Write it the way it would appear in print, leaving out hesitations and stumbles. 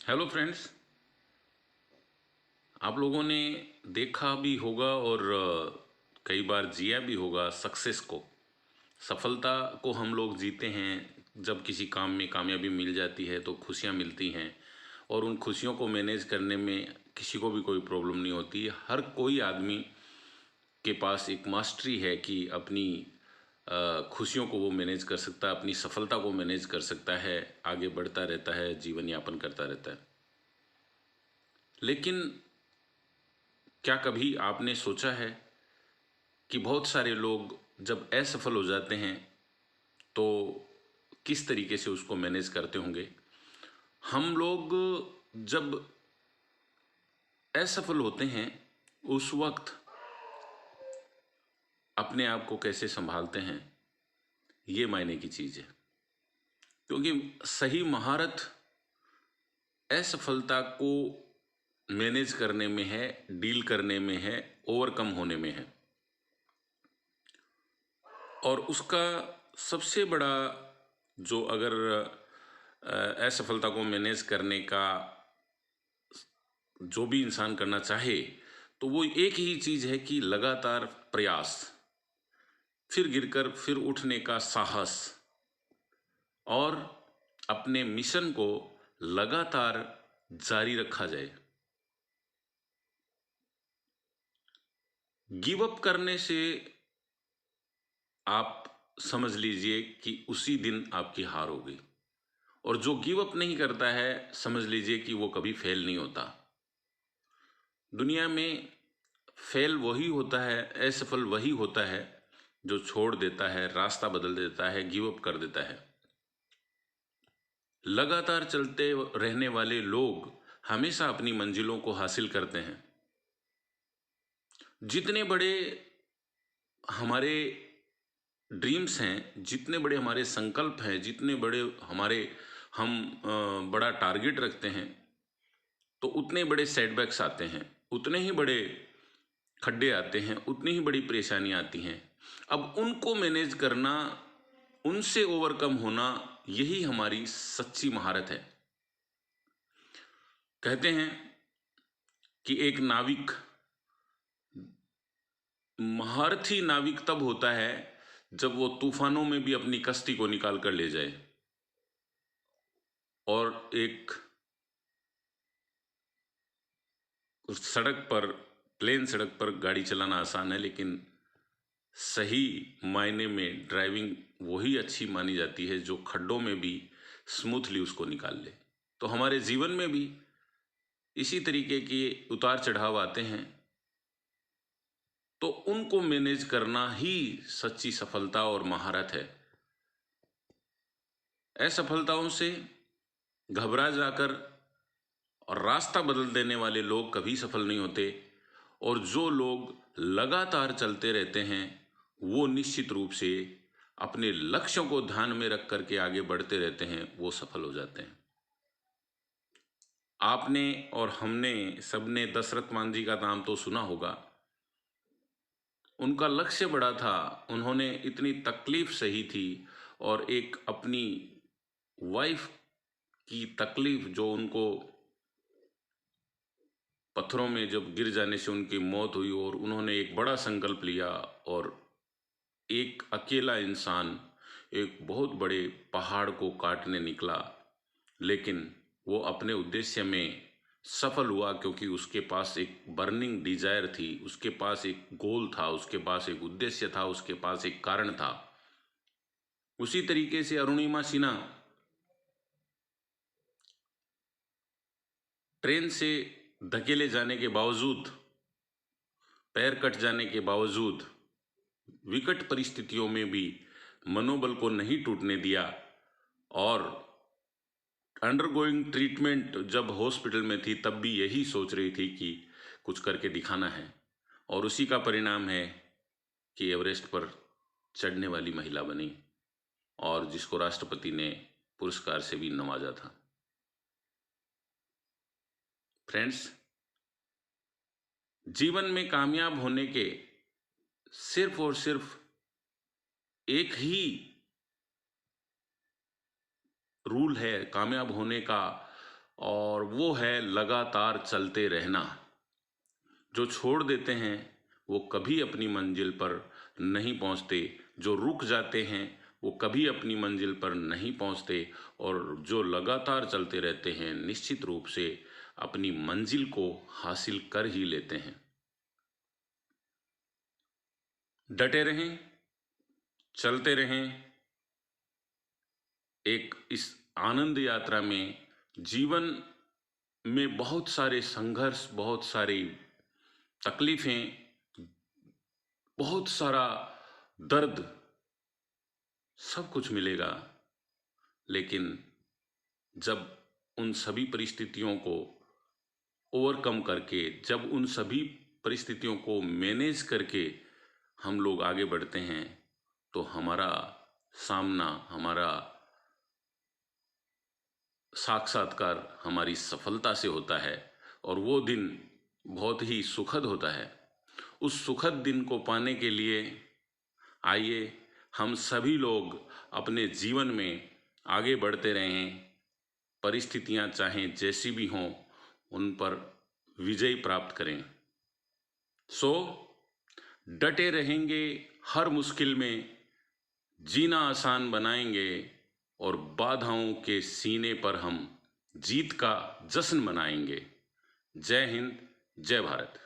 Hello friends. आप लोगों ने देखा भी होगा और कई बार जिया भी होगा सक्सेस को। सफलता को हम लोग जीते हैं। जब किसी काम में कामयाबी मिल जाती है तो खुशियां मिलती हैं और उन खुशियों को मैनेज करने में किसी को भी कोई प्रॉब्लम नहीं होती। हर कोई आदमी के पास एक मास्टरी है कि अपनी खुशियों को वो मैनेज कर सकता है, अपनी सफलता को मैनेज कर सकता है, आगे बढ़ता रहता है, जीवन यापन करता रहता है। लेकिन क्या कभी आपने सोचा है कि बहुत सारे लोग जब असफल हो जाते हैं तो किस तरीके से उसको मैनेज करते होंगे? हम लोग जब असफल होते हैं उस वक्त अपने आप को कैसे संभालते हैं, ये मायने की चीज़ है। क्योंकि सही महारत असफलता को मैनेज करने में है, डील करने में है, ओवरकम होने में है। और उसका सबसे बड़ा जो अगर असफलता को मैनेज करने का जो भी इंसान करना चाहे तो वो एक ही चीज़ है कि लगातार प्रयास, फिर गिरकर फिर उठने का साहस और अपने मिशन को लगातार जारी रखा जाए। गिव अप करने से आप समझ लीजिए कि उसी दिन आपकी हार हो गई। और जो गिव अप नहीं करता है समझ लीजिए कि वो कभी फेल नहीं होता। दुनिया में फेल वही होता है, असफल वही होता है जो छोड़ देता है, रास्ता बदल देता है, गिव अप कर देता है। लगातार चलते रहने वाले लोग हमेशा अपनी मंजिलों को हासिल करते हैं। जितने बड़े हमारे ड्रीम्स हैं, जितने बड़े हमारे संकल्प हैं, जितने बड़े हमारे हम बड़ा टारगेट रखते हैं तो उतने बड़े सेटबैक्स आते हैं, उतने ही बड़े खड्डे आते हैं, उतनी ही बड़ी परेशानियां आती हैं। अब उनको मैनेज करना, उनसे ओवरकम होना, यही हमारी सच्ची महारत है। कहते हैं कि एक नाविक, महारथी नाविक तब होता है जब वो तूफानों में भी अपनी कश्ती को निकाल कर ले जाए। और एक सड़क पर, प्लेन सड़क पर गाड़ी चलाना आसान है, लेकिन सही मायने में ड्राइविंग वही अच्छी मानी जाती है जो खड्डों में भी स्मूथली उसको निकाल ले। तो हमारे जीवन में भी इसी तरीके के उतार चढ़ाव आते हैं, तो उनको मैनेज करना ही सच्ची सफलता और महारत है। असफलताओं से घबरा जाकर और रास्ता बदल देने वाले लोग कभी सफल नहीं होते, और जो लोग लगातार चलते रहते हैं वो निश्चित रूप से अपने लक्ष्यों को ध्यान में रख करके आगे बढ़ते रहते हैं, वो सफल हो जाते हैं। आपने और हमने सबने दशरथ मान जी का नाम तो सुना होगा। उनका लक्ष्य बड़ा था, उन्होंने इतनी तकलीफ सही थी, और एक अपनी वाइफ की तकलीफ जो उनको पत्थरों में जब गिर जाने से उनकी मौत हुई, और उन्होंने एक बड़ा संकल्प लिया और एक अकेला इंसान एक बहुत बड़े पहाड़ को काटने निकला, लेकिन वो अपने उद्देश्य में सफल हुआ क्योंकि उसके पास एक बर्निंग डिजायर थी, उसके पास एक गोल था, उसके पास एक उद्देश्य था, उसके पास एक कारण था। उसी तरीके से अरुणिमा सिन्हा ट्रेन से धकेले जाने के बावजूद, पैर कट जाने के बावजूद, विकट परिस्थितियों में भी मनोबल को नहीं टूटने दिया, और अंडरगोइंग ट्रीटमेंट जब हॉस्पिटल में थी तब भी यही सोच रही थी कि कुछ करके दिखाना है। और उसी का परिणाम है कि एवरेस्ट पर चढ़ने वाली महिला बनी, और जिसको राष्ट्रपति ने पुरस्कार से भी नवाजा था। फ्रेंड्स, जीवन में कामयाब होने के सिर्फ और सिर्फ एक ही रूल है, कामयाब होने का और वो है लगातार चलते रहना। जो छोड़ देते हैं वो कभी अपनी मंजिल पर नहीं पहुंचते, जो रुक जाते हैं वो कभी अपनी मंजिल पर नहीं पहुंचते, और जो लगातार चलते रहते हैं निश्चित रूप से अपनी मंजिल को हासिल कर ही लेते हैं। डटे रहें, चलते रहें। एक इस आनंद यात्रा में जीवन में बहुत सारे संघर्ष, बहुत सारी तकलीफें, बहुत सारा दर्द, सब कुछ मिलेगा। लेकिन जब उन सभी परिस्थितियों को ओवरकम करके, जब उन सभी परिस्थितियों को मैनेज करके हम लोग आगे बढ़ते हैं, तो हमारा सामना, हमारा साक्षात्कार हमारी सफलता से होता है, और वो दिन बहुत ही सुखद होता है। उस सुखद दिन को पाने के लिए आइए हम सभी लोग अपने जीवन में आगे बढ़ते रहें। परिस्थितियां चाहे जैसी भी हों, उन पर विजय प्राप्त करें। सो डटे रहेंगे, हर मुश्किल में जीना आसान बनाएंगे, और बाधाओं के सीने पर हम जीत का जश्न मनाएंगे। जय हिंद, जय भारत।